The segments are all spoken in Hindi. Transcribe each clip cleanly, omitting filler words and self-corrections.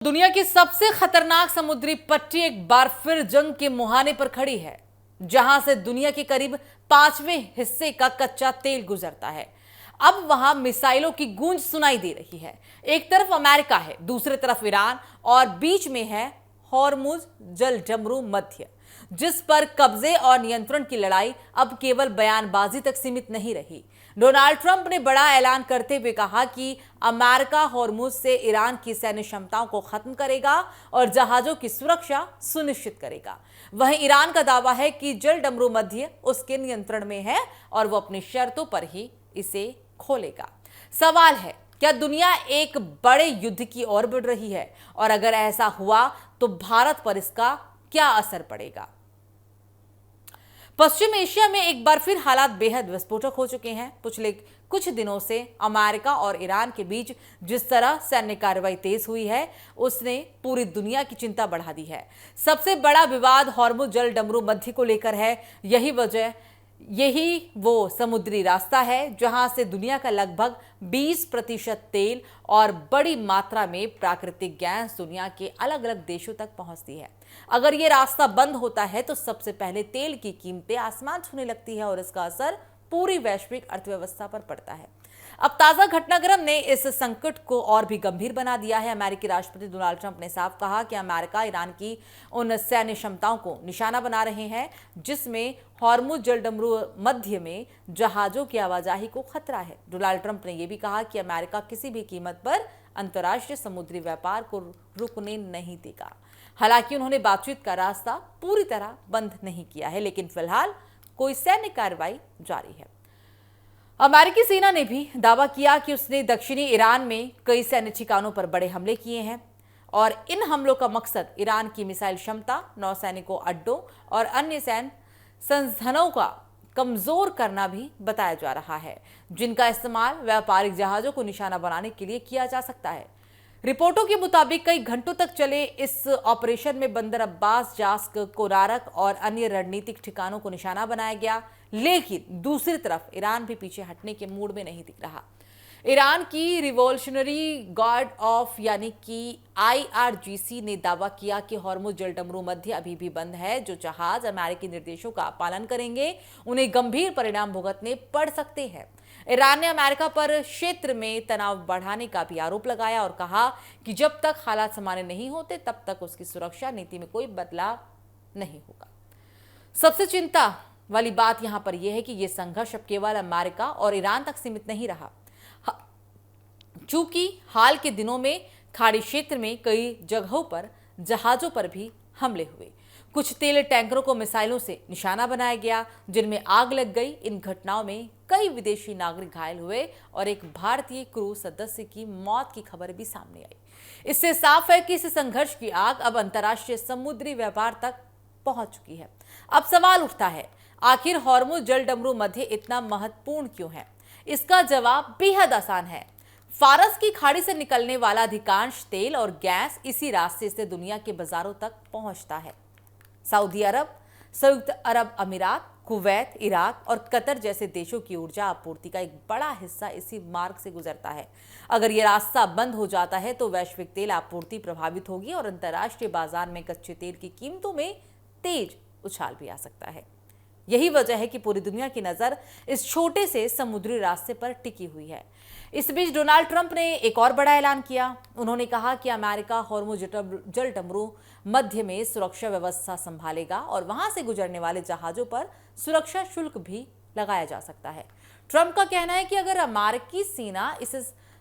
दुनिया की सबसे खतरनाक समुद्री पट्टी एक बार फिर जंग के मुहाने पर खड़ी है, जहां से दुनिया के करीब 5वें हिस्से का कच्चा तेल गुजरता है। अब वहां मिसाइलों की गूंज सुनाई दे रही है। एक तरफ अमेरिका है, दूसरी तरफ ईरान और बीच में है हॉर्मुज जलडमरू मध्य, जिस पर कब्जे और नियंत्रण की लड़ाई अब केवल बयानबाजी तक सीमित नहीं रही। डोनाल्ड ट्रंप ने बड़ा ऐलान करते हुए कहा कि अमेरिका हॉर्मुज से ईरान की सैन्य क्षमताओं को खत्म करेगा और जहाजों की सुरक्षा सुनिश्चित करेगा। वहीं ईरान का दावा है कि जलडमरू मध्य उसके नियंत्रण में है और वो अपनी शर्तों पर ही इसे खोलेगा। सवाल है, क्या दुनिया एक बड़े युद्ध की ओर बढ़ रही है? और अगर ऐसा हुआ तो भारत पर इसका क्या असर पड़ेगा? पश्चिम एशिया में एक बार फिर हालात बेहद विस्फोटक हो चुके हैं। पिछले कुछ दिनों से अमेरिका और ईरान के बीच जिस तरह सैन्य कार्रवाई तेज हुई है, उसने पूरी दुनिया की चिंता बढ़ा दी है। सबसे बड़ा विवाद हॉर्मुज जलडमरू मध्य को लेकर है। यही वो समुद्री रास्ता है जहां से दुनिया का लगभग 20% तेल और बड़ी मात्रा में प्राकृतिक गैस दुनिया के अलग अलग देशों तक पहुंचती है। अगर ये रास्ता बंद होता है तो सबसे पहले तेल की कीमतें आसमान छूने लगती है और इसका असर पूरी वैश्विक अर्थव्यवस्था पर पड़ता है। अब ताजा घटनाक्रम ने इस संकट को और भी गंभीर बना दिया है। अमेरिकी राष्ट्रपति डोनाल्ड ट्रंप ने साफ कहा कि अमेरिका ईरान की उन सैन्य क्षमताओं को निशाना बना रहे हैं जिसमें हॉर्मुज जलडमरू मध्य में जहाजों की आवाजाही को खतरा है। डोनाल्ड ट्रंप ने यह भी कहा कि अमेरिका किसी भी कीमत पर अंतर्राष्ट्रीय समुद्री व्यापार को रुकने नहीं देगा। हालांकि उन्होंने बातचीत का रास्ता पूरी तरह बंद नहीं किया है, लेकिन फिलहाल कोई सैन्य कार्रवाई जारी है। अमेरिकी सेना ने भी दावा किया कि उसने दक्षिणी ईरान में कई सैन्य ठिकानों पर बड़े हमले किए हैं और इन हमलों का मकसद ईरान की मिसाइल क्षमता, नौसैनिकों अड्डों और अन्य सैन्य संसाधनों का कमजोर करना भी बताया जा रहा है, जिनका इस्तेमाल व्यापारिक जहाजों को निशाना बनाने के लिए किया जा सकता है। रिपोर्टों के मुताबिक कई घंटों तक चले इस ऑपरेशन में बंदर अब्बास, जास्क, कोरारक और अन्य रणनीतिक ठिकानों को निशाना बनाया गया, लेकिन दूसरी तरफ ईरान भी पीछे हटने के मूड में नहीं दिख रहा। ईरान की रिवॉल्यूशनरी गार्ड ऑफ यानी कि IRGC ने दावा किया कि हॉर्मुज जलडमरू मध्य अभी भी बंद है। जो जहाज अमेरिकी निर्देशों का पालन करेंगे उन्हें गंभीर परिणाम भुगतने पड़ सकते हैं। ईरान ने अमेरिका पर क्षेत्र में तनाव बढ़ाने का भी आरोप लगाया और कहा कि जब तक हालात सामान्य नहीं होते तब तक उसकी सुरक्षा नीति में कोई बदलाव नहीं होगा। सबसे चिंता वाली बात यहां पर यह है कि यह संघर्ष अब केवल अमेरिका और ईरान तक सीमित नहीं रहा। चूंकि हाल के दिनों में खाड़ी क्षेत्र में कई जगहों पर जहाजों पर भी हमले हुए, कुछ तेल टैंकरों को मिसाइलों से निशाना बनाया गया जिनमें आग लग गई। इन घटनाओं में कई विदेशी नागरिक घायल हुए और एक भारतीय क्रू सदस्य की मौत की खबर भी सामने आई। इससे साफ है कि इस संघर्ष की आग अब अंतर्राष्ट्रीय समुद्री व्यापार तक पहुंच चुकी है। अब सवाल उठता है, आखिर हॉर्मुज जलडमरू मध्य इतना महत्वपूर्ण क्यों है? इसका जवाब बेहद आसान है। फारस की खाड़ी से निकलने वाला अधिकांश तेल और गैस इसी रास्ते से दुनिया के बाजारों तक पहुंचता है। सऊदी अरब, संयुक्त अरब अमीरात, कुवैत, इराक और कतर जैसे देशों की ऊर्जा आपूर्ति का एक बड़ा हिस्सा इसी मार्ग से गुजरता है। अगर यह रास्ता बंद हो जाता है तो वैश्विक तेल आपूर्ति प्रभावित होगी और अंतर्राष्ट्रीय बाजार में कच्चे तेल की कीमतों में तेज उछाल भी आ सकता है। यही वजह है कि पूरी दुनिया की नजर इस छोटे से समुद्री रास्ते पर टिकी हुई है। इस बीच डोनाल्ड ट्रंप ने एक और बड़ा ऐलान किया। उन्होंने कहा कि अमेरिका हॉर्मुज जलडमरू मध्य में सुरक्षा व्यवस्था संभालेगा और वहां से गुजरने वाले जहाजों पर सुरक्षा शुल्क भी लगाया जा सकता है। ट्रंप का कहना है कि अगर अमेरिकी सेना इस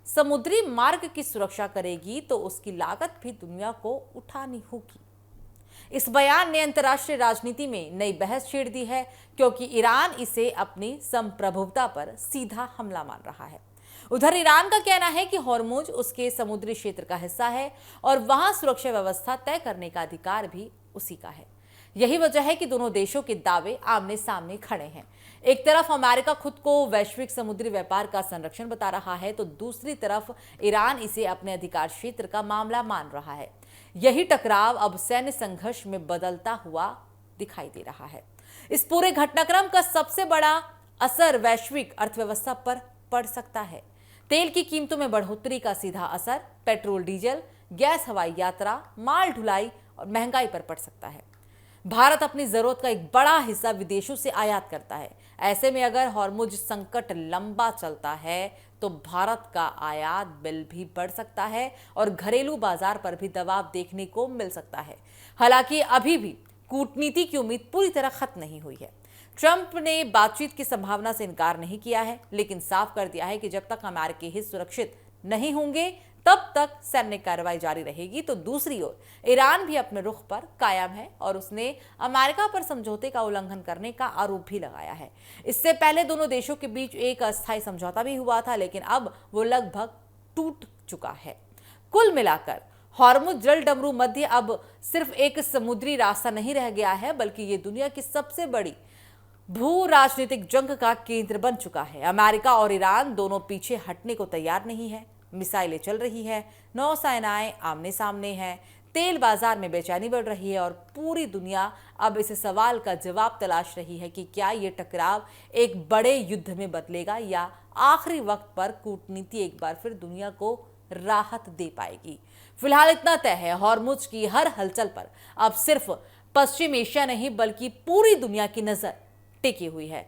समुद्री मार्ग की सुरक्षा करेगी तो उसकी लागत भी दुनिया को उठानी होगी। इस बयान ने अंतर्राष्ट्रीय राजनीति में नई बहस छेड़ दी है, क्योंकि ईरान इसे अपनी संप्रभुता पर सीधा हमला मान रहा है। उधर ईरान का कहना है कि हॉर्मुज उसके समुद्री क्षेत्र का हिस्सा है और वहां सुरक्षा व्यवस्था तय करने का अधिकार भी उसी का है। यही वजह है कि दोनों देशों के दावे आमने सामने खड़े हैं। एक तरफ अमेरिका खुद को वैश्विक समुद्री व्यापार का संरक्षण बता रहा है तो दूसरी तरफ ईरान इसे अपने अधिकार क्षेत्र का मामला मान रहा है। यही टकराव अब सैन्य संघर्ष में बदलता हुआ दिखाई दे रहा है। इस पूरे घटनाक्रम का सबसे बड़ा असर वैश्विक अर्थव्यवस्था पर पड़ सकता है। तेल की कीमतों में बढ़ोतरी का सीधा असर पेट्रोल, डीजल, गैस हवाई यात्रा, माल ढुलाई और महंगाई पर पड़ सकता है। भारत अपनी जरूरत का एक बड़ा हिस्सा विदेशों से आयात करता है। ऐसे में अगर हॉर्मुज संकट लंबा चलता है तो भारत का आयात बिल भी बढ़ सकता है और घरेलू बाजार पर भी दबाव देखने को मिल सकता है। हालांकि अभी भी कूटनीति की उम्मीद पूरी तरह खत्म नहीं हुई है। ट्रंप ने बातचीत की संभावना से इनकार नहीं किया है, लेकिन साफ कर दिया है कि जब तक अमेरिकी हित सुरक्षित नहीं होंगे तब तक सैन्य कार्रवाई जारी रहेगी। तो दूसरी ओर ईरान भी अपने रुख पर कायम है और उसने अमेरिका पर समझौते का उल्लंघन करने का आरोप भी लगाया है। इससे पहले दोनों देशों के बीच एक अस्थायी समझौता भी हुआ था, लेकिन अब वो लगभग टूट चुका है। कुल मिलाकर हॉर्मुज जल डमरू मध्य अब सिर्फ एक समुद्री रास्ता नहीं रह गया है, बल्कि ये दुनिया की सबसे बड़ी भू राजनीतिक जंग का केंद्र बन चुका है। अमेरिका और ईरान दोनों पीछे हटने को तैयार नहीं है। मिसाइलें चल रही है, नौसेनाएं आमने सामने हैं, तेल बाजार में बेचैनी बढ़ रही है और पूरी दुनिया अब इस सवाल का जवाब तलाश रही है कि क्या ये टकराव एक बड़े युद्ध में बदलेगा या आखिरी वक्त पर कूटनीति एक बार फिर दुनिया को राहत दे पाएगी। फिलहाल इतना तय है, हॉर्मुज की हर हलचल पर अब सिर्फ पश्चिम एशिया नहीं बल्कि पूरी दुनिया की नजर टिकी हुई है।